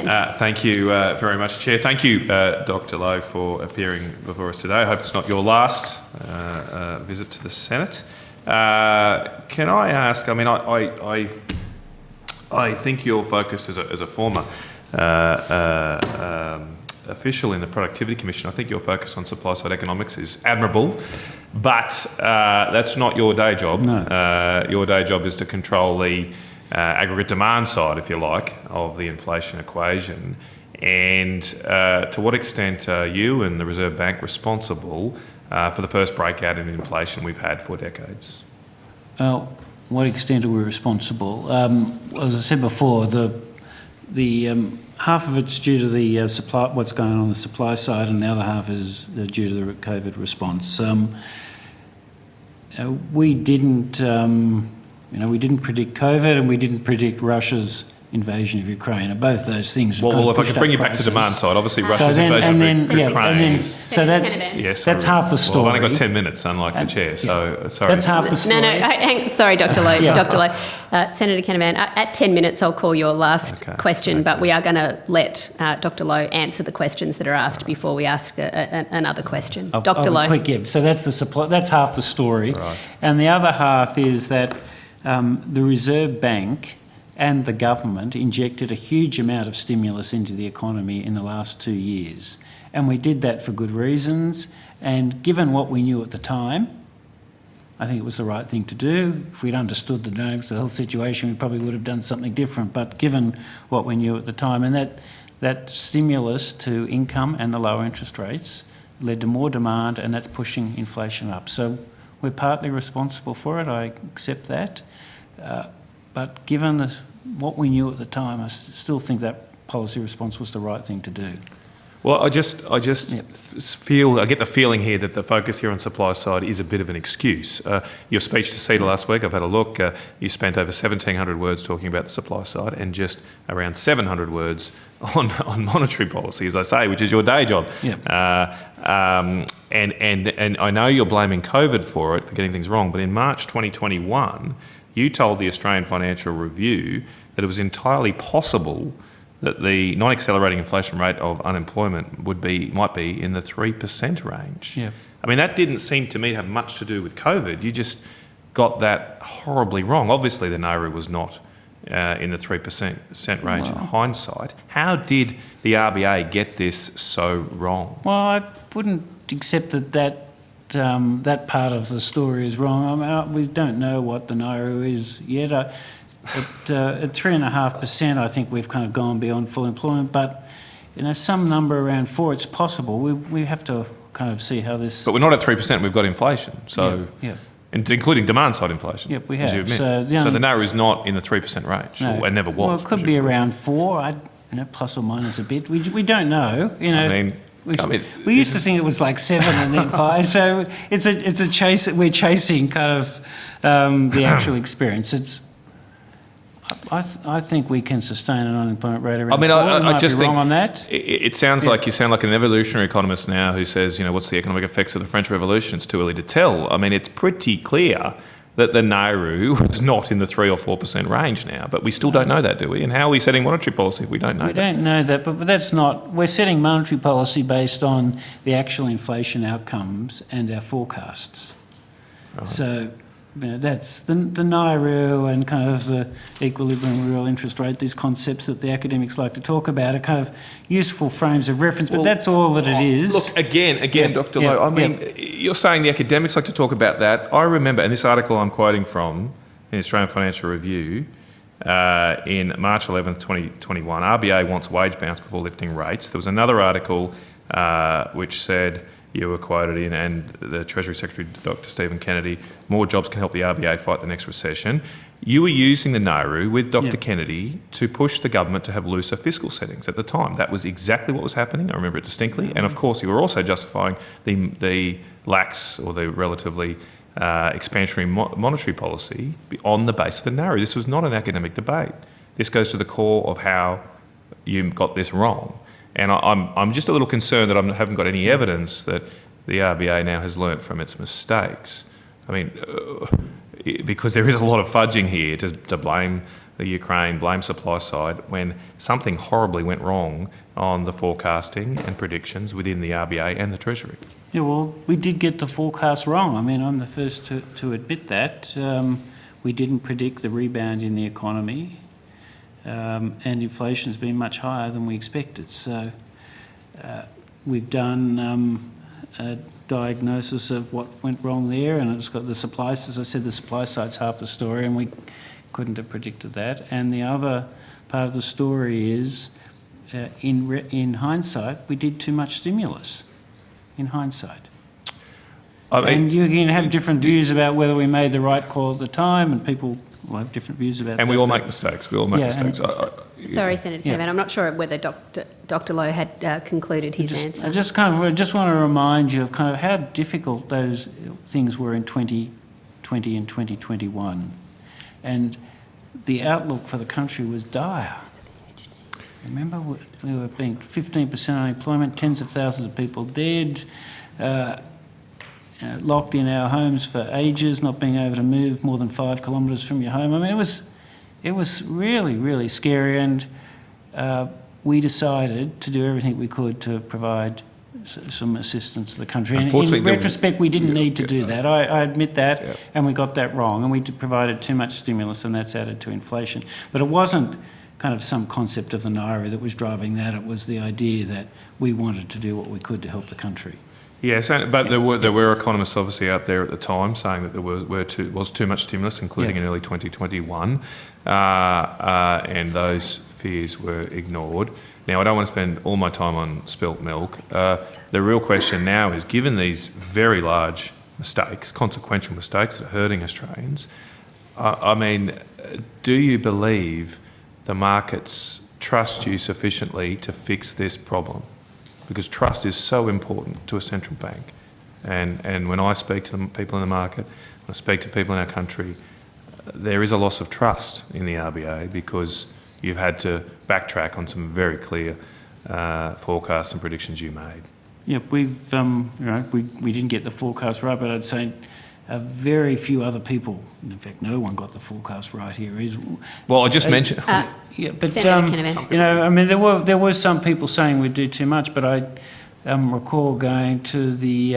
Thank you very much, Chair. Thank you, Dr. Lowe, for appearing before us today. I hope it's not your last visit to the Senate. Can I ask, I mean, I think your focus as a former official in the Productivity Commission, I think your focus on supply-side economics is admirable, but that's not your day job. No. Your day job is to control the aggregate demand side, if you like, of the inflation equation. And to what extent are you and the Reserve Bank responsible for the first breakout in inflation we've had for decades? What extent are we responsible? As I said before, the half of it's due to the supply, what's going on the supply side, and the other half is due to the COVID response. We didn't predict COVID, and we didn't predict Russia's invasion of Ukraine. And both those things. Well, if I could bring you back to demand side, obviously Russia's invasion of Ukraine. That's half the story. Well, I've only got 10 minutes, unlike the chair. So sorry. That's half the story. Sorry, Dr. Lowe. Dr. Lowe, Senator Canavan. At 10 minutes, I'll call your last question, but we are going to let Dr. Lowe answer the questions that are asked before we ask another question. Dr. Lowe. Quick, so that's the supply. That's half the story, right. And the other half is that the Reserve Bank and the government injected a huge amount of stimulus into the economy in the last 2 years. And we did that for good reasons. And given what we knew at the time, I think it was the right thing to do. If we'd understood the dynamics of the whole situation, we probably would have done something different. But given what we knew at the time, and that stimulus to income and the lower interest rates led to more demand, and that's pushing inflation up. So we're partly responsible for it. I accept that. But given what we knew at the time, I still think that policy response was the right thing to do. Well, I get the feeling here that the focus here on supply side is a bit of an excuse. Your speech to CEDA last week, I've had a look, you spent over 1,700 words talking about the supply side and just around 700 words on monetary policy, as I say, which is your day job. Yep. And I know you're blaming COVID for it, for getting things wrong, but in March 2021, you told the Australian Financial Review that it was entirely possible that the non-accelerating inflation rate of unemployment might be in the 3% range. Yeah. I mean, that didn't seem to me to have much to do with COVID. You just got that horribly wrong. Obviously, the Nauru was not in the 3% range in hindsight. How did the RBA get this so wrong? Well, I wouldn't accept that part of the story is wrong. I mean, we don't know what the Nauru is yet. At 3.5%, I think we've kind of gone beyond full employment. But some number around 4, it's possible. We have to kind of see how this. But we're not at 3%. We've got inflation. So, including demand side inflation. Yep, we have. As you admit. So the Nauru is not in the 3% range, or never was. Well, it could be around 4. Plus or minus a bit. We don't know. We used to think it was like 7 and then 5. So it's a chase that we're chasing, kind of the actual experience. I think we can sustain an unemployment rate around 4. I just think wrong on that. It sounds like you sound like an evolutionary economist now who says, what's the economic effects of the French Revolution? It's too early to tell. I mean, it's pretty clear that the Nauru is not in the 3 or 4% range now, but we still don't know that, do we? And how are we setting monetary policy if we don't know that? We don't know that, but that's not. We're setting monetary policy based on the actual inflation outcomes and our forecasts. Right. So, that's the Nauru and kind of the equilibrium real interest rate. These concepts that the academics like to talk about are kind of useful frames of reference, but that's all that it is. Look, again, Dr. Lowe, I mean, you're saying the academics like to talk about that. I remember, and this article I'm quoting from in the Australian Financial Review in March 11th, 2021, RBA wants wage bounce before lifting rates. There was another article which said, you were quoted in, and the Treasury Secretary, Dr. Stephen Kennedy, more jobs can help the RBA fight the next recession. You were using the Nauru with Dr. Kennedy to push the government to have looser fiscal settings at the time. That was exactly what was happening. I remember it distinctly. And of course, you were also justifying the lax or the relatively expansionary monetary policy on the basis of the Nauru. This was not an academic debate. This goes to the core of how you got this wrong. And I'm just a little concerned that I haven't got any evidence that the RBA now has learnt from its mistakes. I mean, because there is a lot of fudging here to blame the Ukraine, blame supply side, when something horribly went wrong on the forecasting and predictions within the RBA and the Treasury. Yeah, well, we did get the forecast wrong. I mean, I'm the first to admit that. We didn't predict the rebound in the economy, and inflation's been much higher than we expected. So we've done a diagnosis of what went wrong there, and it's got the supply, as I said, the supply side's half the story, and we couldn't have predicted that. And the other part of the story is, in hindsight, we did too much stimulus. In hindsight. And you can have different views about whether we made the right call at the time, and people will have different views about that. And we all make mistakes. We all make mistakes. Sorry, Senator Canavan, I'm not sure whether Dr. Lowe had concluded his answer. I just want to remind you of kind of how difficult those things were in 2020 and 2021. And the outlook for the country was dire. Remember, we were being 15% unemployment, tens of thousands of people dead, locked in our homes for ages, not being able to move more than 5 kilometres from your home. I mean, it was really, really scary, and we decided to do everything we could to provide some assistance to the country. And in retrospect, we didn't need to do that. I admit that, and we got that wrong, and we provided too much stimulus, and that's added to inflation. But it wasn't kind of some concept of the Naira that was driving that. It was the idea that we wanted to do what we could to help the country. Yes, but there were economists obviously out there at the time saying that there was too much stimulus, including in early 2021, and those fears were ignored. Now, I don't want to spend all my time on spilt milk. The real question now is, given these very large mistakes, consequential mistakes that are hurting Australians, I mean, do you believe the markets trust you sufficiently to fix this problem? Because trust is so important to a central bank. And when I speak to the people in the market, when I speak to people in our country, there is a loss of trust in the RBA because you've had to backtrack on some very clear forecasts and predictions you made. Yeah, we didn't get the forecast right, but I'd say very few other people, in fact, no one got the forecast right here. Well, I just mentioned. But Senator Canavan. I mean, there were some people saying we'd do too much, but I recall going to the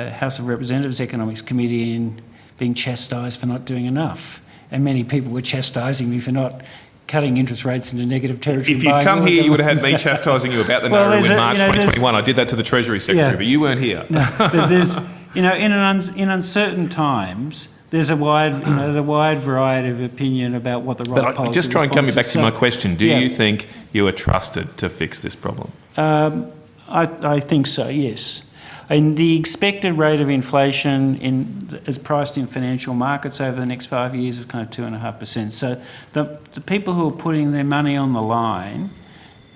House of Representatives Economics Committee and being chastised for not doing enough, and many people were chastising me for not cutting interest rates into negative territory. If you'd come here, you would have had me chastising you about the Naira in March 2021. I did that to the Treasury Secretary, but you weren't here. No, but there's, in uncertain times, there's a wide, the wide variety of opinion about what the right policy is. Just try and come back to my question. Do you think you are trusted to fix this problem? I think so, yes. And the expected rate of inflation as priced in financial markets over the next 5 years is kind of 2.5%. So the people who are putting their money on the line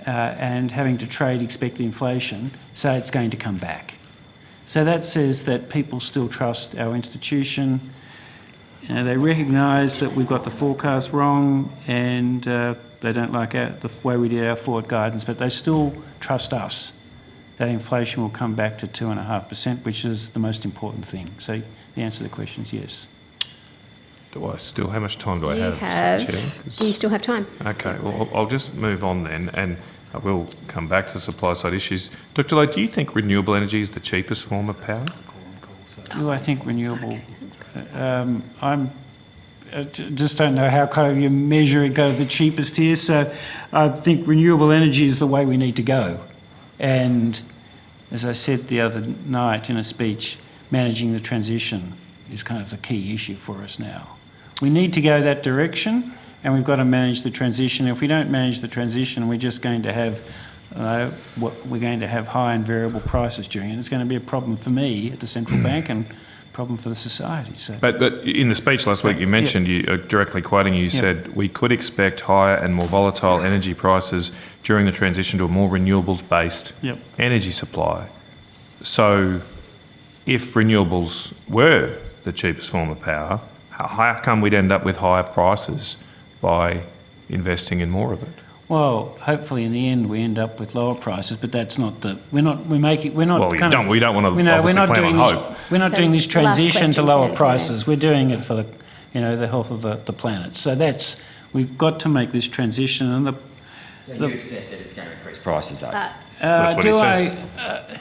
and having to trade expected inflation say it's going to come back. So that says that people still trust our institution. They recognise that we've got the forecast wrong, and they don't like the way we did our forward guidance, but they still trust us that inflation will come back to 2.5%, which is the most important thing. So the answer to the question is yes. How much time do I have, Chair? You still have time. Okay, well, I'll just move on then, and I will come back to the supply side issues. Dr. Lowe, do you think renewable energy is the cheapest form of power? Do I think renewable? I just don't know how kind of you measure it, go the cheapest here. So I think renewable energy is the way we need to go. And as I said the other night in a speech, managing the transition is kind of the key issue for us now. We need to go that direction, and we've got to manage the transition. If we don't manage the transition, we're just going to have high and variable prices during it. It's going to be a problem for me at the central bank and a problem for the society. So. But in the speech last week, you mentioned, directly quoting you, said we could expect higher and more volatile energy prices during the transition to a more renewables-based energy supply. So if renewables were the cheapest form of power, how come we'd end up with higher prices by investing in more of it? Well, hopefully in the end we end up with lower prices, but that's not the. We don't want to. We don't want to. We're not doing this transition to lower prices. We're doing it for the health of the planet. So we've got to make this transition. And So you accept that it's going to increase prices, though? That's what he said.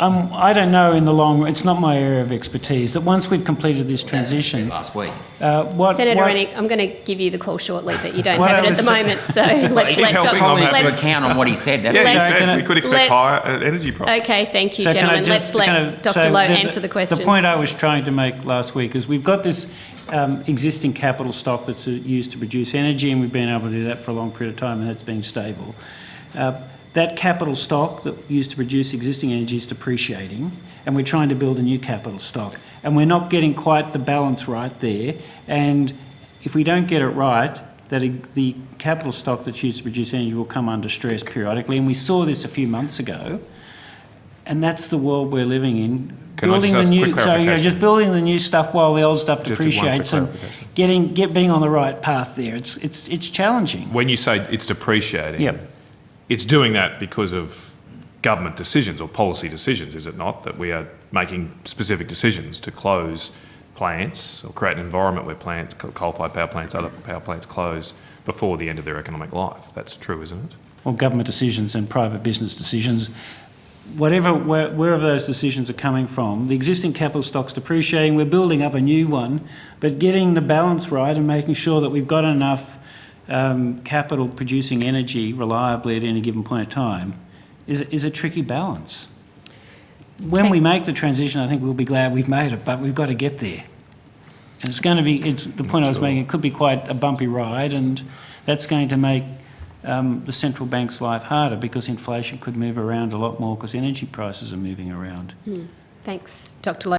I don't know in the long run. It's not my area of expertise. That once we've completed this transition, Last week. Senator Rennick, I'm going to give you the call shortly, but you don't have it at the moment. So let's He's let helping on that. To account on what he said. That's Yes, he Let's- said we could expect let's- higher energy prices. Okay, thank you, So can I gentlemen. just Let's let kind of- Dr. so Lowe answer the question. The point I was trying to make last week is we've got this existing capital stock that's used to produce energy, and we've been able to do that for a long period of time, and that's been stable. That capital stock that used to produce existing energy is depreciating, and we're trying to build a new capital stock, and we're not getting quite the balance right there. And if we don't get it right, the capital stock that's used to produce energy will come under stress periodically, and we saw this a few months ago. And that's the world we're living in. Can I just ask a quick clarification? Just building the new stuff while the old stuff Just one quick depreciates, and clarification. being on the right path there. It's challenging. When you say it's depreciating, Yep. it's doing that because of government decisions or policy decisions, is it not? That we are making specific decisions to close plants or create an environment where plants, coal-fired power plants, other power plants close before the end of their economic life. That's true, isn't it? Well, government decisions and private business decisions, wherever those decisions are coming from, the existing capital stock's depreciating, we're building up a new one, but getting the balance right and making sure that we've got enough capital producing energy reliably at any given point of time is a tricky balance. When we make the transition, I think we'll be glad we've made it, but we've got to get there. And it's the point I was making, it could be quite a bumpy ride, and that's going to make the central bank's life harder because inflation could move around a lot more because energy prices are moving around. Thanks, Dr. Lowe.